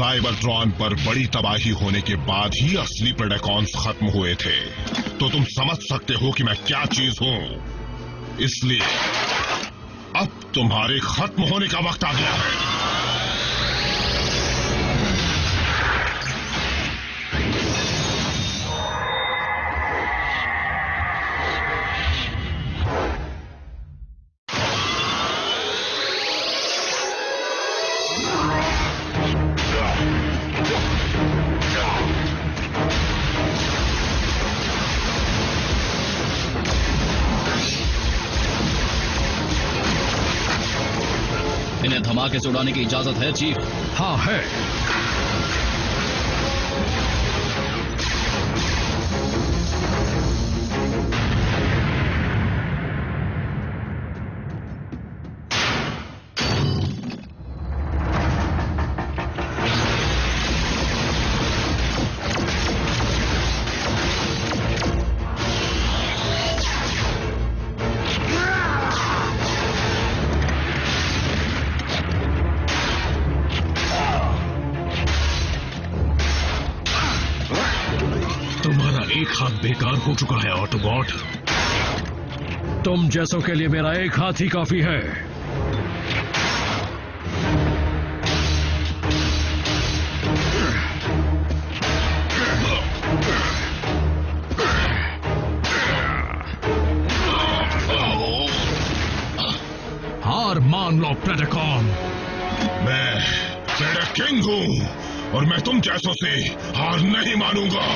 Cybertron पर बड़ी तबाही होने के बाद ही असली प्रेडेकॉन्स खत्म हुए थे, तो तुम समझ सकते हो कि मैं क्या चीज हूं। इसलिए अब तुम्हारे खत्म होने का वक्त आ गया है। इन्हें धमाके से उड़ाने की इजाजत है चीफ? हाँ है। एक हाथ बेकार हो चुका है ऑटोबॉट। तुम जैसों के लिए मेरा एक हाथ ही काफी है। हार मान लो प्रेडेकॉन। मैं प्रेडेकिंग हूं और मैं तुम जैसों से हार नहीं मानूंगा।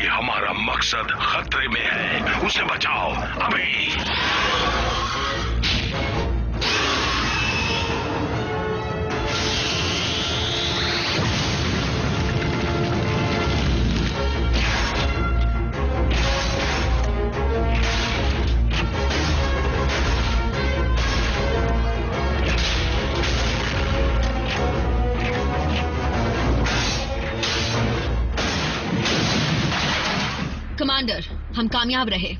हमारा मकसद खतरे में है, उसे बचाओ अभी। कमांडर, हम कामयाब रहे।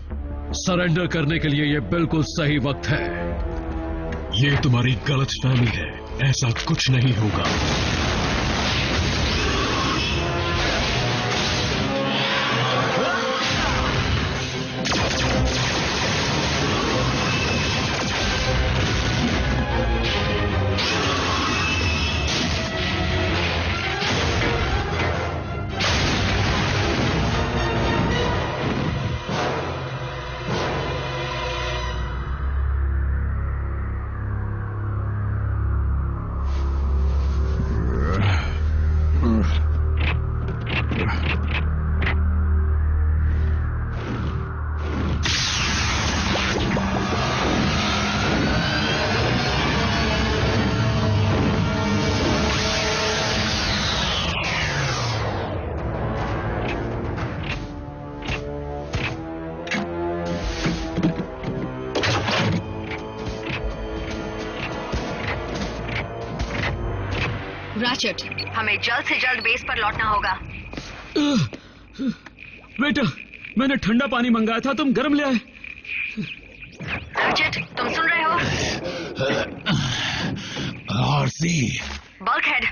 सरेंडर करने के लिए ये बिल्कुल सही वक्त है। ये तुम्हारी गलतफहमी है, ऐसा कुछ नहीं होगा। रैचेट, हमें जल्द से जल्द बेस पर लौटना होगा। बेटा, मैंने ठंडा पानी मंगाया था, तुम गर्म ले आए। रैचेट, तुम सुन रहे हो? आरसी, बल्कहेड,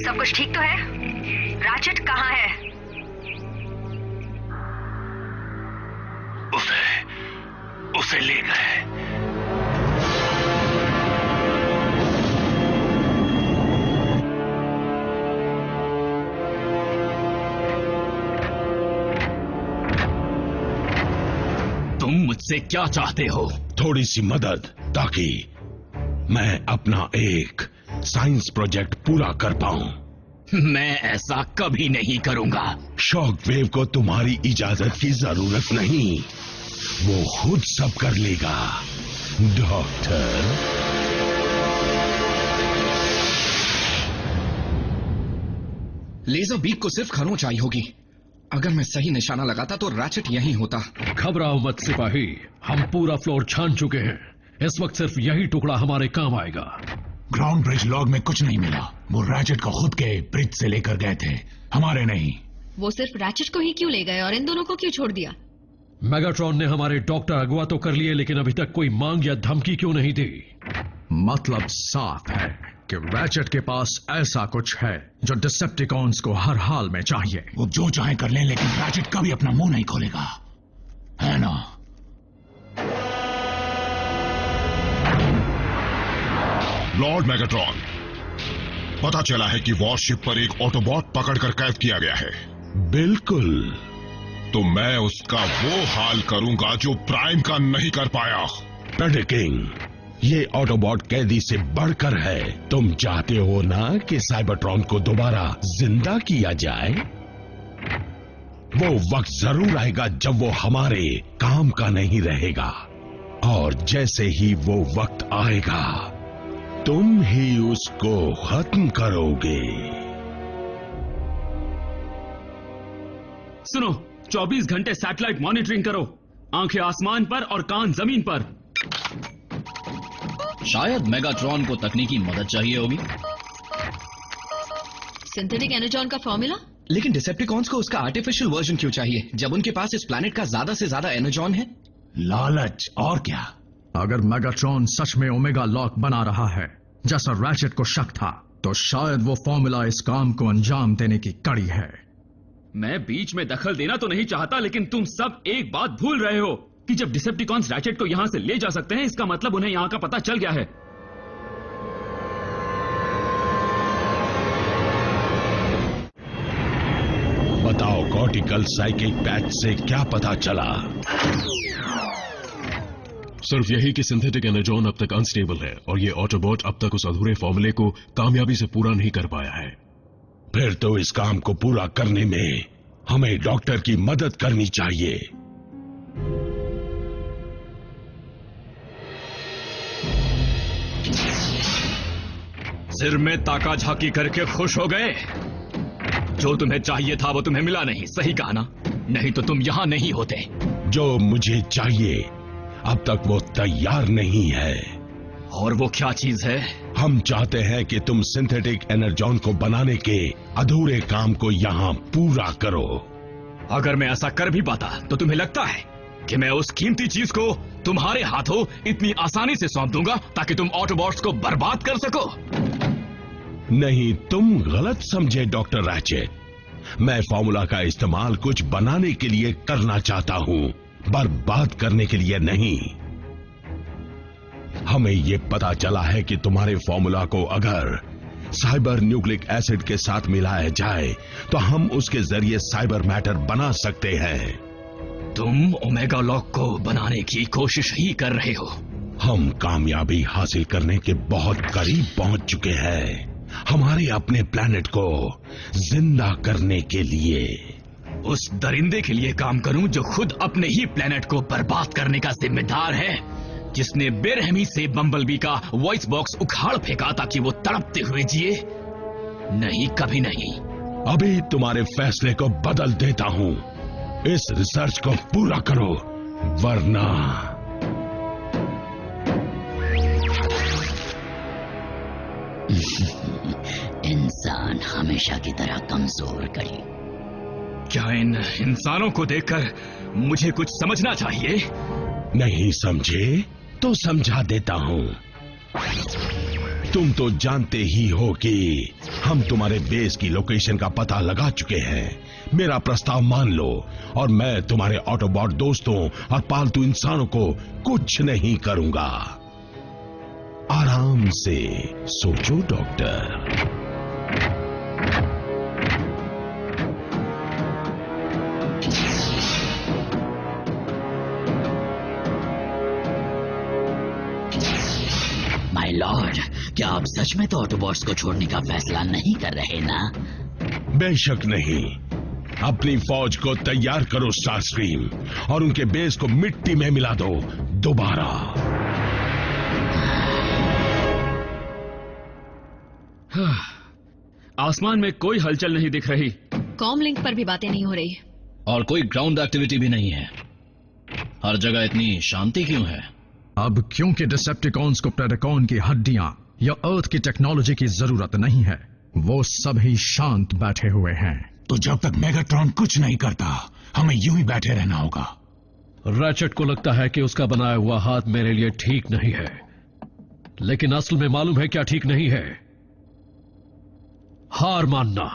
सब कुछ ठीक तो है? रैचेट कहाँ है? उसे ले गए। तुम मुझसे क्या चाहते हो? थोड़ी सी मदद, ताकि मैं अपना एक साइंस प्रोजेक्ट पूरा कर पाऊं। मैं ऐसा कभी नहीं करूंगा। शॉक वेव को तुम्हारी इजाजत की जरूरत नहीं, वो खुद सब कर लेगा डॉक्टर। लेजर बीक को सिर्फ खरोंच आई होगी। अगर मैं सही निशाना लगाता तो रैचेट यहीं होता। घबराओ मत सिपाही, हम पूरा फ्लोर छान चुके हैं। इस वक्त सिर्फ यही टुकड़ा हमारे काम आएगा। ग्राउंड ब्रिज लॉग में कुछ नहीं मिला। वो रैचेट को खुद के ब्रिज से लेकर गए थे, हमारे नहीं। वो सिर्फ रैचेट को ही क्यों ले गए और इन दोनों को क्यों छोड़ दिया? मेगाट्रॉन ने हमारे डॉक्टर अगवा तो कर लिए, लेकिन अभी तक कोई मांग या धमकी क्यों नहीं दी? मतलब साफ है कि रैचेट के पास ऐसा कुछ है जो डिसेप्टिकॉन्स को हर हाल में चाहिए। वो जो चाहे कर लें, लेकिन रैचेट कभी अपना मुंह नहीं खोलेगा, है ना? लॉर्ड मेगाट्रॉन, पता चला है कि वॉरशिप पर एक ऑटोबॉट पकड़कर कैद किया गया है। बिल्कुल। तो मैं उसका वो हाल करूंगा जो प्राइम का नहीं कर पाया। प्रेडेकिंग, ये ऑटोबॉट कैदी से बढ़कर है। तुम चाहते हो ना कि साइबरट्रॉन को दोबारा जिंदा किया जाए? वो वक्त जरूर आएगा जब वो हमारे काम का नहीं रहेगा, और जैसे ही वो वक्त आएगा तुम ही उसको खत्म करोगे। सुनो, 24 घंटे सैटेलाइट मॉनिटरिंग करो, आंखें आसमान पर और कान जमीन पर। शायद मेगाट्रॉन को तकनीकी मदद चाहिए होगी। सिंथेटिक एनर्जॉन का फॉर्मूला? लेकिन डिसेप्टिकॉन्स को उसका आर्टिफिशियल वर्जन क्यों चाहिए जब उनके पास इस प्लैनेट का ज्यादा से ज्यादा एनर्जॉन है? लालच, और क्या? अगर मेगाट्रॉन सच में ओमेगा लॉक बना रहा है जैसा रैचेट को शक था, तो शायद वो फॉर्मूला इस काम को अंजाम देने की कड़ी है। मैं बीच में दखल देना तो नहीं चाहता, लेकिन तुम सब एक बात भूल रहे हो कि जब डिसेप्टिकॉन्स रैचेट को यहां से ले जा सकते हैं, इसका मतलब उन्हें यहां का पता चल गया है। बताओ, कॉर्टिकल साइकिक पैच से क्या पता चला? सिर्फ यही कि सिंथेटिक एनर्जॉन अब तक अनस्टेबल है और ये ऑटोबॉट अब तक उस अधूरे फॉर्मूले को कामयाबी से पूरा नहीं कर पाया है। फिर तो इस काम को पूरा करने में हमें डॉक्टर की मदद करनी चाहिए। सिर में ताका झाकी करके खुश हो गए? जो तुम्हें चाहिए था वो तुम्हें मिला नहीं, सही कहा ना? नहीं तो तुम यहां नहीं होते। जो मुझे चाहिए अब तक वो तैयार नहीं है। और वो क्या चीज है? हम चाहते हैं कि तुम सिंथेटिक एनर्जॉन को बनाने के अधूरे काम को यहाँ पूरा करो। अगर मैं ऐसा कर भी पाता तो तुम्हें लगता है कि मैं उस कीमती चीज को तुम्हारे हाथों इतनी आसानी से सौंप दूंगा ताकि तुम ऑटोबॉट्स को बर्बाद कर सको? नहीं, तुम गलत समझे डॉक्टर रैचेट। मैं फॉर्मूला का इस्तेमाल कुछ बनाने के लिए करना चाहता हूँ, बर्बाद करने के लिए नहीं। हमें यह पता चला है कि तुम्हारे फॉर्मूला को अगर साइबर न्यूक्लिक एसिड के साथ मिलाया जाए तो हम उसके जरिए साइबर मैटर बना सकते हैं। तुम ओमेगा लॉक को बनाने की कोशिश ही कर रहे हो। हम कामयाबी हासिल करने के बहुत करीब पहुंच चुके हैं, हमारे अपने प्लैनेट को जिंदा करने के लिए। उस दरिंदे के लिए काम करूं जो खुद अपने ही प्लेनेट को बर्बाद करने का जिम्मेदार है, जिसने बेरहमी से बम्बलबी का वॉइस बॉक्स उखाड़ फेंका ताकि वो तड़पते हुए जिए? नहीं, कभी नहीं। अभी तुम्हारे फैसले को बदल देता हूं। इस रिसर्च को पूरा करो, वरना इंसान हमेशा की तरह कमजोर करी। क्या इन इंसानों को देखकर मुझे कुछ समझना चाहिए? नहीं समझे तो समझा देता हूं। तुम तो जानते ही हो कि हम तुम्हारे बेस की लोकेशन का पता लगा चुके हैं। मेरा प्रस्ताव मान लो और मैं तुम्हारे ऑटोबॉट दोस्तों और पालतू इंसानों को कुछ नहीं करूंगा। आराम से सोचो डॉक्टर। माय लॉर्ड, क्या आप सच में तो ऑटोबॉट्स को छोड़ने का फैसला नहीं कर रहे ना? बेशक नहीं। अपनी फौज को तैयार करो स्टारस्ट्रीम, और उनके बेस को मिट्टी में मिला दो दोबारा। आसमान में कोई हलचल नहीं दिख रही। कॉम लिंक पर भी बातें नहीं हो रही और कोई ग्राउंड एक्टिविटी भी नहीं है। हर जगह इतनी शांति क्यों है? अब क्योंकि डिसेप्टिकॉन्स को प्रेडेकॉन की हड्डियां या अर्थ की टेक्नोलॉजी की जरूरत नहीं है। वो सभी शांत बैठे हुए हैं। तो जब तक मेगाट्रॉन कुछ नहीं करता, हमें यूं ही बैठे रहना होगा। रैचेट को लगता है कि उसका बनाया हुआ हाथ मेरे लिए ठीक नहीं है, लेकिन असल में मालूम है क्या ठीक नहीं है? हार मानना।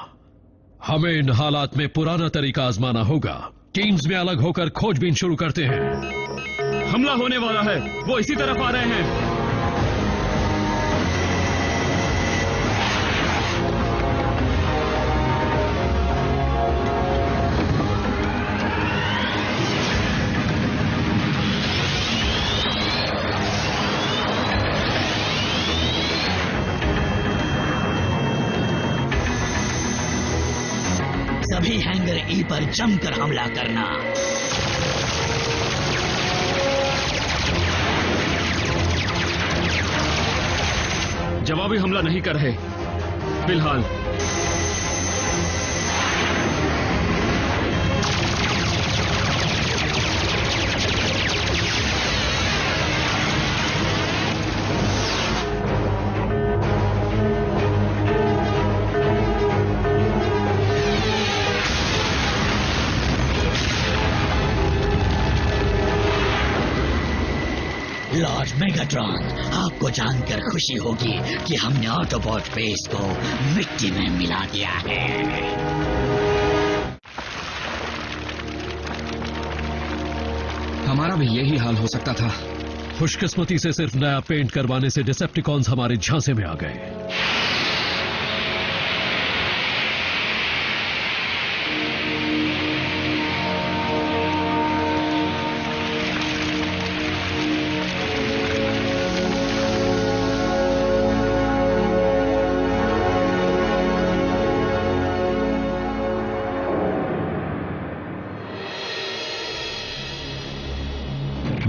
हमें इन हालात में पुराना तरीका आजमाना होगा। टीम्स में अलग होकर खोजबीन शुरू करते हैं। हमला होने वाला है, वो इसी तरफ आ रहे हैं। सभी हैंगर ई पर जमकर हमला करना। जवाबी हमला नहीं कर रहे फिलहाल। लॉर्ड मेगाट्रॉन, आपको जानकर खुशी होगी कि हमने ऑटोबॉट बेस को मिट्टी में मिला दिया है। हमारा भी यही हाल हो सकता था। खुशकिस्मती से सिर्फ नया पेंट करवाने से डिसेप्टिकॉन्स हमारे झांसे में आ गए।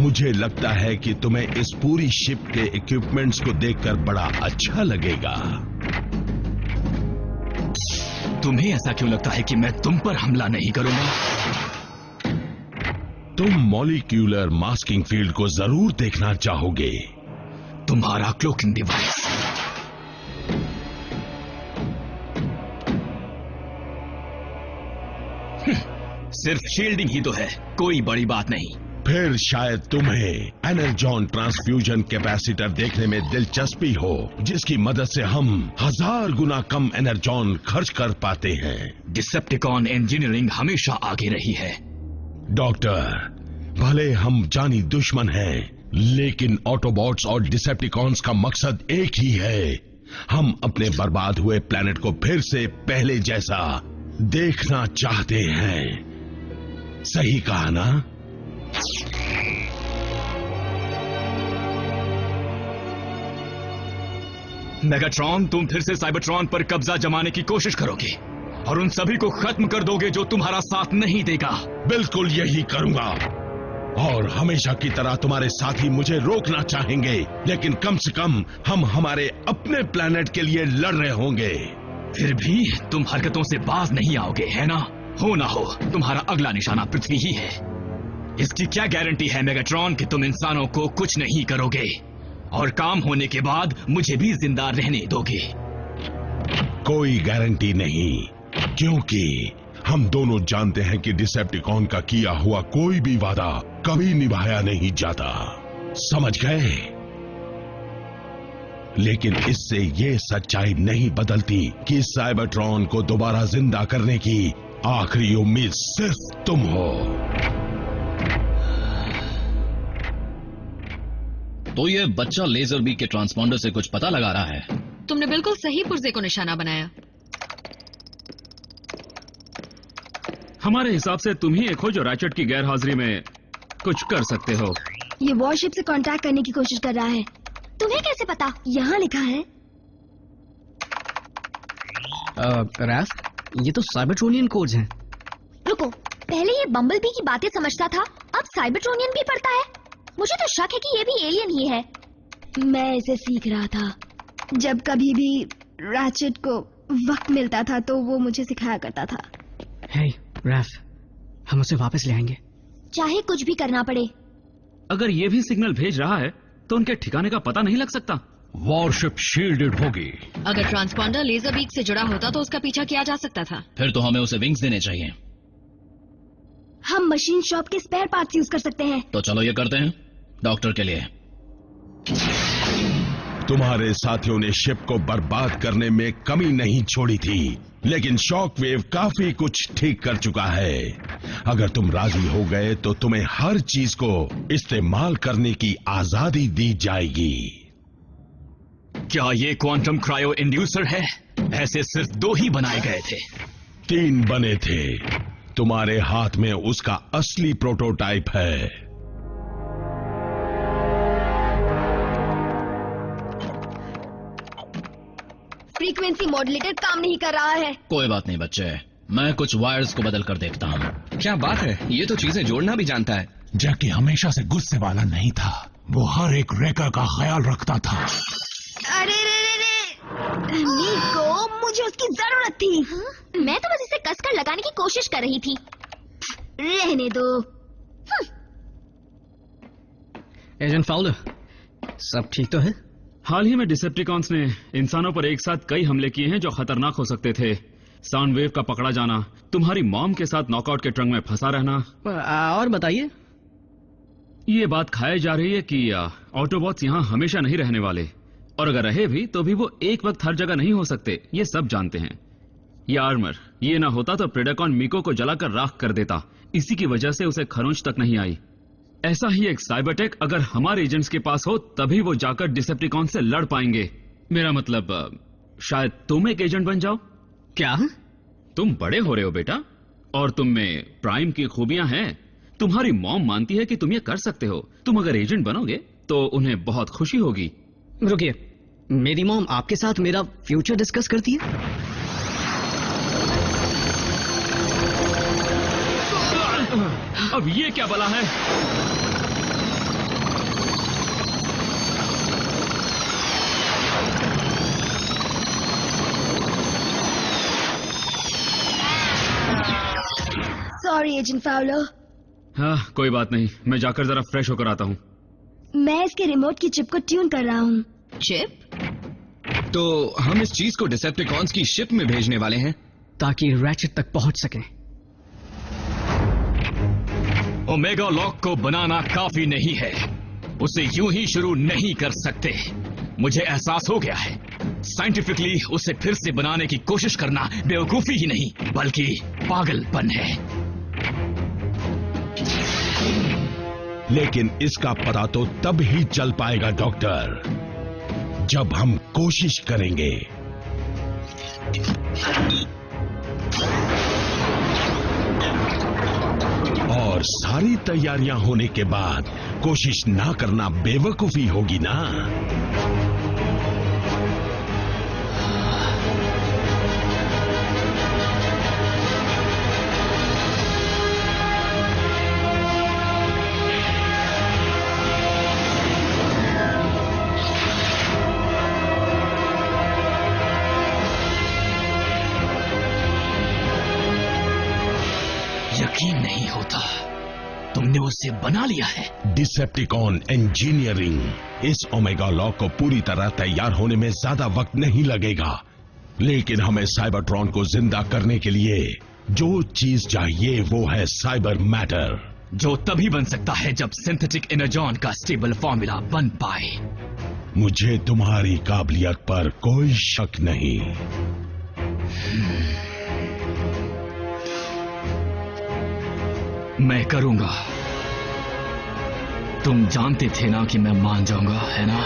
मुझे लगता है कि तुम्हें इस पूरी शिप के इक्विपमेंट्स को देखकर बड़ा अच्छा लगेगा। तुम्हें ऐसा क्यों लगता है कि मैं तुम पर हमला नहीं करूंगा? तुम मॉलिक्यूलर मास्किंग फील्ड को जरूर देखना चाहोगे। तुम्हारा क्लोकिंग डिवाइस। सिर्फ शील्डिंग ही तो है, कोई बड़ी बात नहीं। फिर शायद तुम्हें एनर्जॉन ट्रांसफ्यूजन कैपेसिटर देखने में दिलचस्पी हो, जिसकी मदद से हम 1000 गुना कम एनर्जॉन खर्च कर पाते हैं। डिसेप्टिकॉन इंजीनियरिंग हमेशा आगे रही है। डॉक्टर, भले हम जानी दुश्मन हैं, लेकिन ऑटोबॉट्स और डिसेप्टिकॉन्स का मकसद एक ही है। हम अपने बर्बाद हुए प्लेनेट को फिर से पहले जैसा देखना चाहते हैं। सही कहा ना? मेगाट्रॉन, तुम फिर से साइबरट्रॉन पर कब्जा जमाने की कोशिश करोगे और उन सभी को खत्म कर दोगे जो तुम्हारा साथ नहीं देगा। बिल्कुल यही करूंगा, और हमेशा की तरह तुम्हारे साथी मुझे रोकना चाहेंगे, लेकिन कम से कम हम हमारे अपने प्लेनेट के लिए लड़ रहे होंगे। फिर भी तुम हरकतों से बाज नहीं आओगे, है ना? हो ना हो, तुम्हारा अगला निशाना पृथ्वी ही है। इसकी क्या गारंटी है मेगाट्रॉन कि तुम इंसानों को कुछ नहीं करोगे और काम होने के बाद मुझे भी जिंदा रहने दोगे? कोई गारंटी नहीं, क्योंकि हम दोनों जानते हैं कि डिसेप्टिकॉन का किया हुआ कोई भी वादा कभी निभाया नहीं जाता। समझ गए? लेकिन इससे ये सच्चाई नहीं बदलती कि साइबरट्रॉन को दोबारा जिंदा करने की आखिरी उम्मीद सिर्फ तुम हो। तो ये बच्चा लेजर बी के ट्रांसपॉन्डर से कुछ पता लगा रहा है। तुमने बिल्कुल सही पुर्जे को निशाना बनाया। हमारे हिसाब से तुम ही एक हो जो रैचेट की गैर हाजिरी में कुछ कर सकते हो। ये वॉरशिप से कांटेक्ट करने की कोशिश कर रहा है। तुम्हें कैसे पता? यहाँ लिखा है। रैफ, ये तो साइबरट्रोनियन कोड्स हैं। रुको, पहले ये बम्बलबी की बातें समझता था, अब साइबरट्रोनियन भी पढ़ता है। मुझे तो शक है कि ये भी एलियन ही है। मैं इसे सीख रहा था। जब कभी भी रैचेट को वक्त मिलता था तो वो मुझे सिखाया करता था। हे रैफ, हम उसे वापस ले आएंगे, चाहे कुछ भी करना पड़े। अगर ये भी सिग्नल भेज रहा है तो उनके ठिकाने का पता नहीं लग सकता। वॉरशिप शील्डेड होगी। अगर ट्रांसपॉन्डर लेजर बीक से जुड़ा होता तो उसका पीछा किया जा सकता था। फिर तो हमें उसे विंग्स देने चाहिए। हम मशीन शॉप के स्पेयर पार्ट्स यूज कर सकते हैं। तो चलो ये करते हैं, डॉक्टर के लिए। तुम्हारे साथियों ने शिप को बर्बाद करने में कमी नहीं छोड़ी थी, लेकिन शॉकवेव काफी कुछ ठीक कर चुका है। अगर तुम राजी हो गए तो तुम्हें हर चीज को इस्तेमाल करने की आजादी दी जाएगी। क्या ये क्वांटम क्रायो इंड्यूसर है? ऐसे सिर्फ 2 ही बनाए गए थे। 3 बने थे। तुम्हारे हाथ में उसका असली प्रोटोटाइप है। फ्रीक्वेंसी मॉड्यूलेटर काम नहीं कर रहा है। कोई बात नहीं बच्चे, मैं कुछ वायर्स को बदल कर देखता हूँ। क्या बात है, ये तो चीजें जोड़ना भी जानता है। जैकी हमेशा से गुस्से वाला नहीं था, वो हर एक रेकर का ख्याल रखता था। अरे निको, मुझे उसकी जरूरत थी। मैं तो बस इसे कसकर लगाने की कोशिश कर रही थी। रहने दो। एजेंट फाउलर, सब ठीक तो है? हाल ही में डिसेप्टिकॉन्स ने इंसानों पर एक साथ कई हमले किए हैं जो खतरनाक हो सकते थे। साउंड वेव का पकड़ा जाना, तुम्हारी मॉम के साथ नॉकआउट के ट्रंक में फंसा रहना। और बताइए। ये बात खाई जा रही है कि ऑटोबॉट्स यहाँ हमेशा नहीं रहने वाले, और अगर रहे भी तो भी वो एक वक्त हर जगह नहीं हो सकते। ये सब जानते हैं। ये आर्मर ये ना होता तो प्रेडेकॉन मीको को जलाकर राख कर देता। इसी की वजह से उसे खरोंच तक नहीं आई। ऐसा ही एक साइबरटेक अगर हमारे एजेंट्स के पास हो तभी वो जाकर डिसेप्टिकॉन से लड़ पाएंगे। मेरा मतलब शायद तुम एक एजेंट बन जाओ। क्या? तुम बड़े हो रहे हो बेटा, और तुम में प्राइम की खूबियां हैं। तुम्हारी मॉम मानती है कि तुम ये कर सकते हो। तुम अगर एजेंट बनोगे तो उन्हें बहुत खुशी होगी। रुकिए, मेरी मॉम आपके साथ मेरा फ्यूचर डिस्कस करती है? अब ये क्या बला है? Sorry agent Fowler. हाँ कोई बात नहीं, मैं जाकर जरा फ्रेश होकर आता हूँ। मैं इसके रिमोट की चिप को ट्यून कर रहा हूँ। चिप? तो हम इस चीज को डिसेप्टिकॉन्स की शिप में भेजने वाले हैं ताकि रैचेट तक पहुंच सकें। ओमेगा लॉक को बनाना काफी नहीं है, उसे यूं ही शुरू नहीं कर सकते। मुझे एहसास हो गया है, साइंटिफिकली उसे फिर से बनाने की कोशिश करना बेवकूफी ही नहीं बल्कि पागलपन है। लेकिन इसका पता तो तब ही चल पाएगा डॉक्टर, जब हम कोशिश करेंगे। और सारी तैयारियां होने के बाद कोशिश ना करना बेवकूफी होगी ना। यकीन नहीं होता, तुमने उसे बना लिया है। Decepticon engineering. इस ओमेगा लॉक को पूरी तरह तैयार होने में ज्यादा वक्त नहीं लगेगा, लेकिन हमें साइबरट्रॉन को जिंदा करने के लिए जो चीज चाहिए वो है साइबर मैटर, जो तभी बन सकता है जब सिंथेटिक एनर्जॉन का स्टेबल फॉर्मूला बन पाए। मुझे तुम्हारी काबिलियत पर कोई शक नहीं। मैं करूंगा। तुम जानते थे ना कि मैं मान जाऊंगा, है ना?